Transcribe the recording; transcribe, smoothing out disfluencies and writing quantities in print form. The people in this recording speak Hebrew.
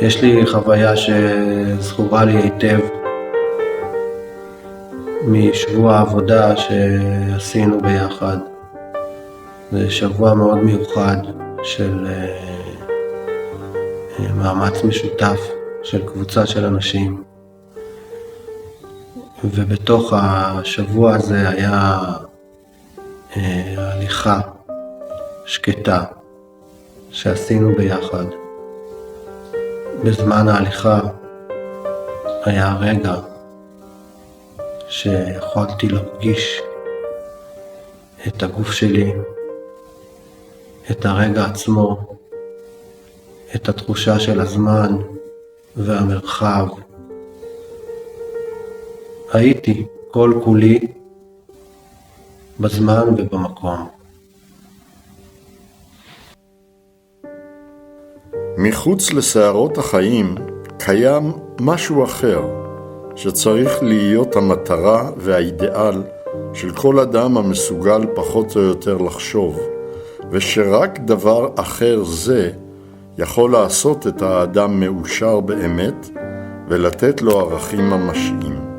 יש לי חוויה שזכורה לי היטב משבוע העבודה שעשינו ביחד. זה שבוע מאוד מיוחד של מאמץ משותף של קבוצה של אנשים, ובתוך השבוע הזה היה הליכה שקטה שעשינו ביחד. בזמן ההליכה היה רגע שיכולתי להרגיש את הגוף שלי, את הרגע עצמו, את התחושה של הזמן והמרחב. הייתי כל כולי בזמן ובמקום. מחוץ לסערות החיים קיים משהו אחר, שצריך להיות המטרה והאידיאל של כל אדם המסוגל פחות או יותר לחשוב, ושרק דבר אחר זה יכול לעשות את האדם מאושר באמת ולתת לו ערכים ממשיים.